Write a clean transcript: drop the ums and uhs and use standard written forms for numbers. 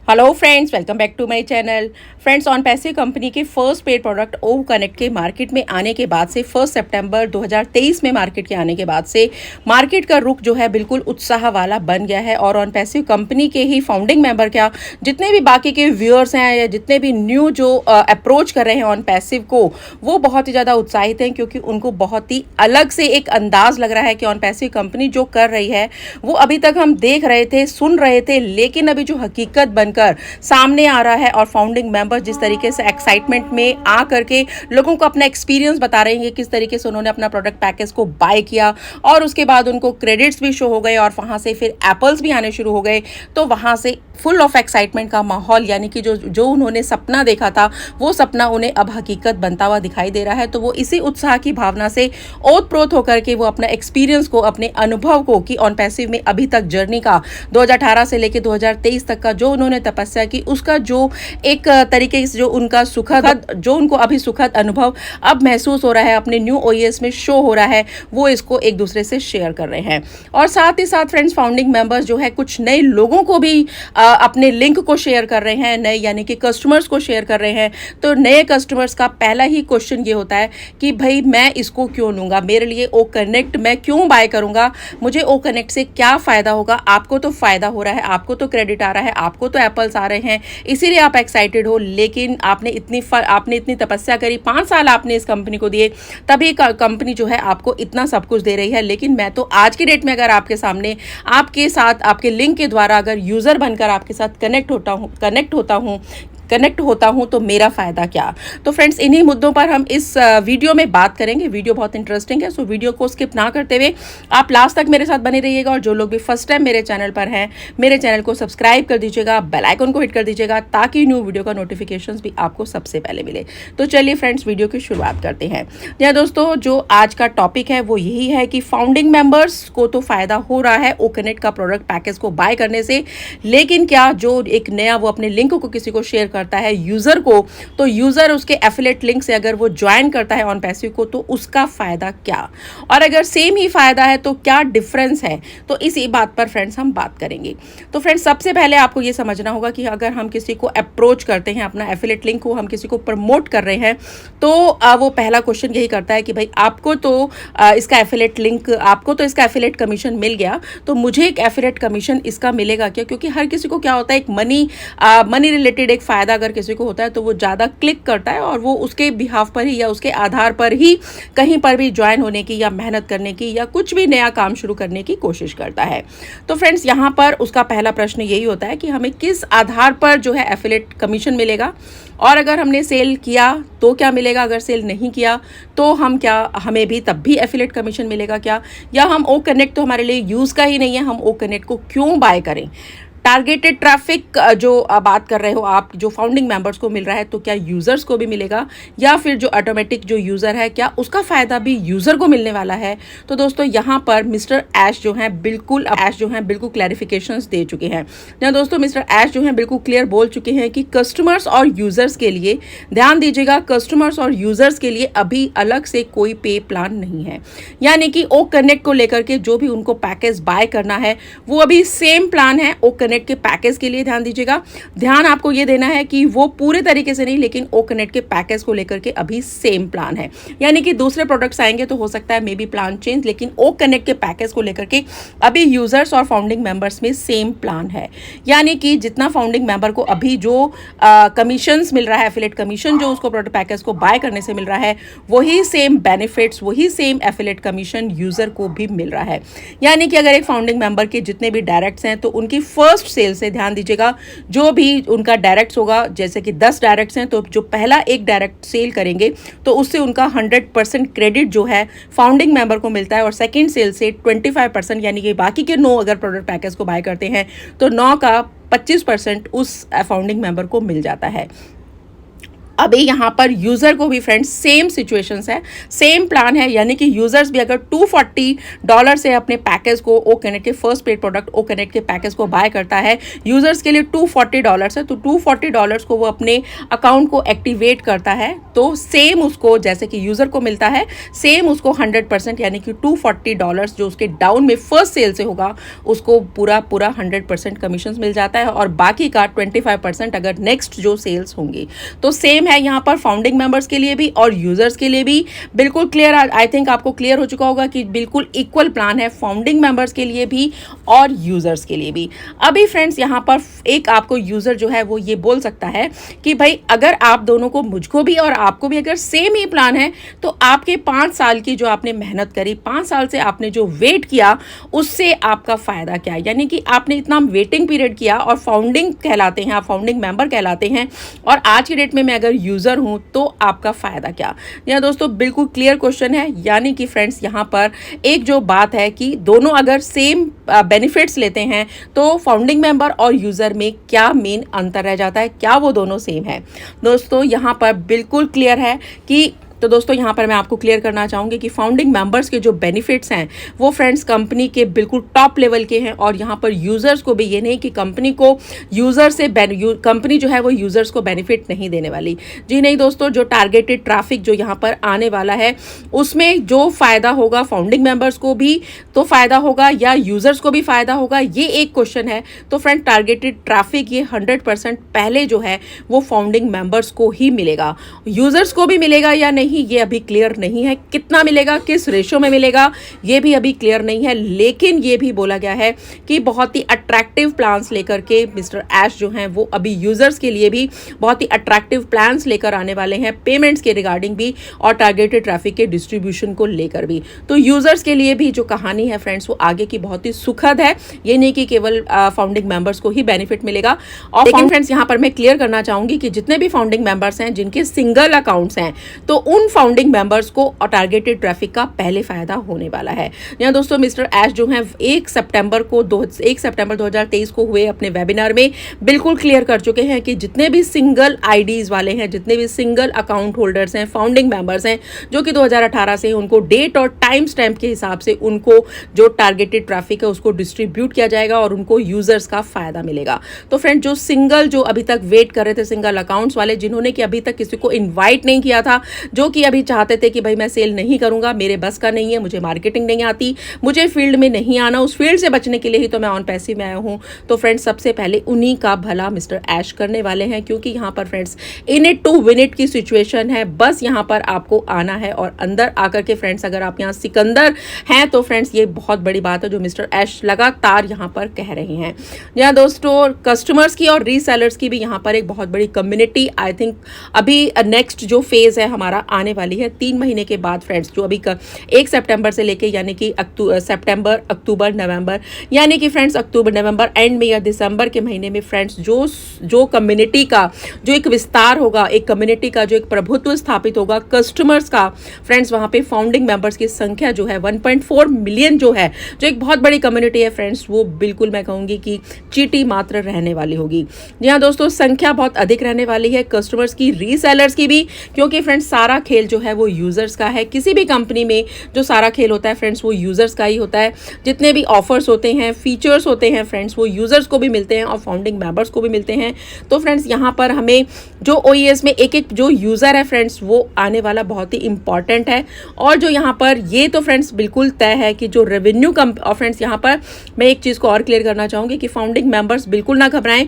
Hello friends, welcome back to my channel. Friends, Onpassive company के first paid product O connect के market में आने के बाद से 1 सितंबर 2023 में मार्केट के आने के बाद से मार्केट का रुख जो है बिल्कुल उत्साह वाला बन गया है। और ऑन पैसे कंपनी के ही फाउंडिंग मेंबर क्या, जितने भी बाकी के व्यूअर्स हैं या जितने भी न्यू जो अप्रोच कर रहे हैं ऑन पैसिव को, वो बहुत ही ज़्यादा उत्साहित हैं, क्योंकि उनको बहुत ही अलग से एक अंदाज लग रहा है कि ऑन पैसिव कंपनी जो कर रही है वो अभी तक हम देख रहे थे, सुन रहे थे, लेकिन अभी जो हकीकत बनकर सामने आ रहा है और फाउंडिंग मेंबर जिस तरीके से एक्साइटमेंट में आ करके लोगों को अपना एक्सपीरियंस बता रहे हैं, किस तरीके से उन्होंने अपना प्रोडक्ट पैकेज को बाय किया और उसके बाद उनको क्रेडिट्स भी शो हो गए और वहां से फिर एप्पल्स भी आने शुरू हो गए। तो वहां से फुल ऑफ एक्साइटमेंट का माहौल, यानी कि जो उन्होंने सपना देखा था वो सपना उन्हें अब हकीकत बनता हुआ दिखाई दे रहा है। तो वो इसी उत्साह की भावना से ओतप्रोत होकर के वो अपना एक्सपीरियंस को, अपने अनुभव को, कि ऑन पैसिव में अभी तक जर्नी का 2018 से लेकर 2023 तक का जो उन्होंने तपस्या की, उसका जो एक तरीके से जो उनका सुखद, जो उनको अभी सुखद अनुभव अब महसूस हो रहा है, अपने न्यू ओएस में शो हो रहा है, वो इसको एक दूसरे से शेयर कर रहे हैं। और साथ ही साथ फ्रेंड्स, फाउंडिंग मेंबर्स जो है कुछ नए लोगों को भी अपने लिंक को शेयर कर रहे हैं, नए यानी कि कस्टमर्स को शेयर कर रहे हैं। तो नए कस्टमर्स का पहला ही क्वेश्चन ये होता है कि भाई मैं इसको क्यों लूँगा, मेरे लिए ओ कनेक्ट मैं क्यों बाय करूँगा, मुझे ओ कनेक्ट से क्या फ़ायदा होगा। आपको तो फ़ायदा हो रहा है, आपको तो क्रेडिट आ रहा है, आपको तो एप्पल्स आ रहे हैं, इसीलिए आप एक्साइटेड हो। लेकिन आपने इतनी तपस्या करी, 5 साल आपने इस कंपनी को दिए, तभी कंपनी जो है आपको इतना सब कुछ दे रही है। लेकिन मैं तो आज की डेट में अगर आपके सामने, आपके साथ, आपके लिंक के द्वारा अगर यूज़र बनकर आपके साथ कनेक्ट होता हूं तो मेरा फ़ायदा क्या। तो फ्रेंड्स, इन्हीं मुद्दों पर हम इस वीडियो में बात करेंगे। वीडियो बहुत इंटरेस्टिंग है, सो वीडियो को स्किप ना करते हुए आप लास्ट तक मेरे साथ बने रहिएगा। और जो लोग भी फर्स्ट टाइम मेरे चैनल पर हैं, मेरे चैनल को सब्सक्राइब कर दीजिएगा, बेल आइकन को हिट कर दीजिएगा, ताकि न्यू वीडियो का नोटिफिकेशन भी आपको सबसे पहले मिले। तो चलिए फ्रेंड्स, वीडियो की शुरुआत करते हैं। यहाँ दोस्तों, जो आज का टॉपिक है वो यही है कि फाउंडिंग मेंबर्स को तो फ़ायदा हो रहा है ओ कनेक्ट का प्रोडक्ट पैकेज को बाय करने से, लेकिन क्या जो एक नया वो अपने लिंक को किसी को शेयर करता है यूजर को, तो यूजर उसके एफिलिएट लिंक से अगर वो ज्वाइन करता है ऑन पैसिव को, तो उसका फायदा क्या, और अगर सेम ही फायदा है तो क्या डिफरेंस है। तो इसी बात पर फ्रेंड्स हम बात करेंगे। तो फ्रेंड्स, सबसे पहले आपको ये समझना होगा कि अगर हम किसी को अप्रोच करते हैं, अपना एफिलिएट लिंक को हम किसी को प्रमोट कर रहे हैं, तो वो पहला क्वेश्चन यही करता है कि भाई आपको तो इसका एफिलिएट लिंक, आपको तो इसका एफिलिएट कमीशन मिल गया, तो मुझे एक एफिलिएट कमीशन इसका मिलेगा क्या। क्योंकि हर किसी को क्या होता है, एक मनी रिलेटेड एक फायदा अगर किसी को होता है तो वो ज़्यादा क्लिक करता है और वो उसके बिहाफ पर ही या उसके आधार पर ही कहीं पर भी ज्वाइन होने की या मेहनत करने की या कुछ भी नया काम शुरू करने की कोशिश करता है। तो फ्रेंड्स, यहाँ पर उसका पहला प्रश्न यही होता है कि हमें किस आधार पर जो है एफिलिएट कमीशन मिलेगा, और अगर हमने सेल किया तो क्या मिलेगा, अगर सेल नहीं किया तो हमें भी तब भी एफिलिएट कमीशन मिलेगा क्या, या हम ओ कनेक्ट तो हमारे लिए यूज़ का ही नहीं है, हम ओ कनेक्ट को क्यों बाय करें। टारगेटेड ट्रैफिक जो बात कर रहे हो आप, जो फाउंडिंग मेंबर्स को मिल रहा है, तो क्या यूज़र्स को भी मिलेगा, या फिर जो ऑटोमेटिक जो यूज़र है क्या उसका फ़ायदा भी यूज़र को मिलने वाला है। तो दोस्तों, यहाँ पर मिस्टर ऐश जो हैं बिल्कुल क्लैरिफिकेशंस दे चुके हैं। जहाँ दोस्तों मिस्टर ऐश जो हैं बिल्कुल क्लियर बोल चुके हैं कि कस्टमर्स और यूज़र्स के लिए, ध्यान दीजिएगा, कस्टमर्स और यूज़र्स के लिए अभी अलग से कोई पे प्लान नहीं है। यानी कि ओ कनेक्ट को लेकर के जो भी उनको पैकेज बाय करना है वो अभी सेम प्लान है ओ कनेक्ट के पैकेज के लिए। ध्यान दीजिएगा, ध्यान आपको ये देना है कि वो पूरे तरीके से नहीं, लेकिन ओ कनेक्ट के पैकेज को लेकर के अभी सेम प्लान है। यानी कि दूसरे प्रोडक्ट्स आएंगे तो हो सकता है मे बी प्लान चेंज, लेकिन ओ कनेक्ट के पैकेज को लेकर के अभी यूजर्स और फाउंडिंग मेंबर्स में सेम प्लान है। यानी कि जितना फाउंडिंग मेंबर को अभी जो कमीशंस मिल रहा है, एफिलिएट कमीशन जो उसको प्रोडक्ट पैकेज को बाय करने से मिल रहा है, वही सेम बेनिफिट्स, वही सेम एफिलिएट कमीशन यूजर को भी मिल रहा है। यानी कि अगर एक फाउंडिंग मेंबर के जितने भी डायरेक्ट्स हैं, तो उनकी फर्स्ट सेल से, ध्यान दीजिएगा, जो भी उनका डायरेक्ट्स होगा, जैसे कि 10 डायरेक्ट्स हैं, तो जो पहला एक डायरेक्ट सेल करेंगे तो उससे उनका 100% क्रेडिट जो है फाउंडिंग मेंबर को मिलता है, और सेकंड सेल से 25%, यानी कि बाकी के 9 अगर प्रोडक्ट पैकेज को बाय करते हैं तो 9 का 25% उस फाउंडिंग मेंबर को मिल जाता है। अभी यहाँ पर यूज़र को भी फ्रेंड्स सेम सिचुएशंस है, सेम प्लान है, यानी कि यूज़र्स भी अगर $240 से अपने पैकेज को ओ कनेक्ट के first paid product O connect के पैकेज को बाय करता है, यूज़र्स के लिए $240 है, तो $240 को वो अपने अकाउंट को एक्टिवेट करता है, तो सेम उसको जैसे कि यूज़र को मिलता है सेम उसको 100% यानी कि $240 जो उसके डाउन में फर्स्ट सेल से होगा उसको पूरा 100% कमीशन मिल जाता है, और बाकी का 25% अगर नेक्स्ट जो सेल्स होंगी। तो सेम है यहाँ पर फाउंडिंग मेंबर्स के लिए भी और यूजर्स के लिए भी बिल्कुल क्लियर। आई थिंक आपको क्लियर हो चुका होगा कि बिल्कुल इक्वल प्लान है फाउंडिंग मेंबर्स के लिए भी और यूजर्स के लिए भी। अभी फ्रेंड्स यहाँ पर एक आपको यूजर जो है वो ये बोल सकता है कि भाई अगर आप दोनों को, मुझको भी और आपको भी अगर सेम ही प्लान है तो आपके 5 साल की जो आपने मेहनत करी, 5 साल से आपने जो वेट किया उससे आपका फायदा क्या है, यानी कि आपने इतना वेटिंग पीरियड किया और फाउंडिंग कहलाते हैं, आप फाउंडिंग मेंबर कहलाते हैं, और आज की डेट में मैं अगर यूजर हूं तो आपका फायदा क्या। या दोस्तों बिल्कुल क्लियर क्वेश्चन है, यानी कि फ्रेंड्स यहां पर एक जो बात है कि दोनों अगर सेम बेनिफिट्स लेते हैं तो फाउंडिंग मेंबर और यूजर में क्या मेन अंतर रह जाता है, क्या वो दोनों सेम है। दोस्तों यहां पर बिल्कुल क्लियर है कि, तो दोस्तों यहाँ पर मैं आपको क्लियर करना चाहूँगी कि फाउंडिंग मेंबर्स के जो बेनिफिट्स हैं वो फ्रेंड्स कंपनी के बिल्कुल टॉप लेवल के हैं, और यहाँ पर यूज़र्स को भी ये नहीं कि कंपनी को यूज़र से कंपनी जो है वो यूज़र्स को बेनिफिट नहीं देने वाली। जी नहीं दोस्तों, जो टारगेटेड ट्रैफिक जो यहाँ पर आने वाला है उसमें जो फ़ायदा होगा फाउंडिंग मेंबर्स को भी तो फ़ायदा होगा या यूज़र्स को भी फ़ायदा होगा, ये एक क्वेश्चन है। तो फ्रेंड टारगेटेड ट्रैफिक ये 100% पहले जो है वो फाउंडिंग मेंबर्स को ही मिलेगा, यूज़र्स को भी मिलेगा या नहीं ये अभी क्लियर नहीं है, कितना मिलेगा, किस रेशो में मिलेगा ये भी अभी क्लियर नहीं है। लेकिन ये भी बोला गया है कि बहुत ही अट्रैक्टिव प्लान्स लेकर के मिस्टर ऐश जो हैं वो अभी यूजर्स के लिए भी बहुत ही अट्रैक्टिव प्लान्स लेकर आने वाले हैं, पेमेंट्स के रिगार्डिंग भी और टारगेटेड ट्रैफिक के डिस्ट्रीब्यूशन को लेकर भी। तो यूजर्स के लिए भी जो कहानी है फ्रेंड्स वो आगे की बहुत ही सुखद है, ये नहीं कि केवल फाउंडिंग मेंबर्स को ही बेनिफिट मिलेगा। और लेकिन फ्रेंड्स यहाँ पर मैं क्लियर करना चाहूंगी कि जितने भी फाउंडिंग मेंबर्स हैं जिनके सिंगल अकाउंट्स हैं तो उन फाउंडिंग मेंबर्स को और टारगेटेड ट्रैफिक का पहले फायदा होने वाला है। यहाँ दोस्तों मिस्टर ऐश जो हैं 1 सितंबर 2023 को हुए अपने वेबिनार में बिल्कुल क्लियर कर चुके हैं कि जितने भी सिंगल आईडीज वाले हैं, जितने भी सिंगल अकाउंट होल्डर्स हैं, फाउंडिंग मेंबर्स हैं जो कि 2018 से उनको डेट और टाइम स्टैम्प के हिसाब से उनको जो टारगेटेड ट्रैफिक है उसको डिस्ट्रीब्यूट किया जाएगा और उनको यूजर्स का फायदा मिलेगा। तो फ्रेंड जो सिंगल जो अभी तक वेट कर रहे थे, सिंगल अकाउंट्स वाले जिन्होंने कि अभी तक किसी को इन्वाइट नहीं किया था, जो कि अभी चाहते थे कि भाई मैं सेल नहीं करूंगा, मेरे बस का नहीं है, मुझे मार्केटिंग नहीं आती, मुझे फील्ड में नहीं आना, उस फील्ड से बचने के लिए ही तो मैं ऑन पैसिव में आया हूं, तो फ्रेंड्स सबसे पहले उन्हीं का भला मिस्टर ऐश करने वाले हैं, क्योंकि यहां पर friends in it to win it की सिचुएशन है। बस यहां पर आपको आना है और अंदर आकर के फ्रेंड्स अगर आप यहां सिकंदर हैं तो फ्रेंड्स ये बहुत बड़ी बात है जो मिस्टर ऐश लगातार यहां पर कह रहे हैं। यहाँ दोस्तों कस्टमर्स की और रीसेलर्स की भी यहाँ पर एक बहुत बड़ी कम्युनिटी आई थिंक अभी नेक्स्ट जो फेज है हमारा आने वाली है 3 महीने के बाद फ्रेंड्स, जो अभी 1 सितंबर से लेके यानी कि सितंबर अक्टूबर नवंबर यानी कि फ्रेंड्स अक्टूबर नवंबर एंड में या दिसंबर के महीने में फ्रेंड्स जो कम्युनिटी का जो एक विस्तार होगा, एक कम्युनिटी का जो एक प्रभुत्व स्थापित होगा कस्टमर्स का फ्रेंड्स, वहाँ पे फाउंडिंग मेंबर्स की संख्या जो है 1.4 मिलियन जो है, जो एक बहुत बड़ी कम्युनिटी है फ्रेंड्स, वो बिल्कुल मैं कहूँगी कि चीटी मात्र रहने वाली होगी। जी हाँ दोस्तों, संख्या बहुत अधिक रहने वाली है कस्टमर्स की, रीसेलर्स की भी, क्योंकि फ्रेंड्स सारा खेल जो है वो यूजर्स का है। किसी भी कंपनी में जो सारा खेल होता है फ्रेंड्स वो यूजर्स का ही होता है। जितने भी ऑफर्स होते हैं, फीचर्स होते हैं फ्रेंड्स, वो यूजर्स को भी मिलते हैं और फाउंडिंग मेंबर्स को भी मिलते हैं। तो फ्रेंड्स यहाँ पर हमें जो ओईएस में एक एक जो यूजर है फ्रेंड्स वो आने वाला बहुत ही इंपॉर्टेंट है। और जो यहाँ पर ये तो फ्रेंड्स बिल्कुल तय है कि जो रेवेन्यू और फ्रेंड्स यहाँ पर मैं एक चीज़ को और क्लियर करना चाहूँगी कि फाउंडिंग मेंबर्स बिल्कुल ना घबराएं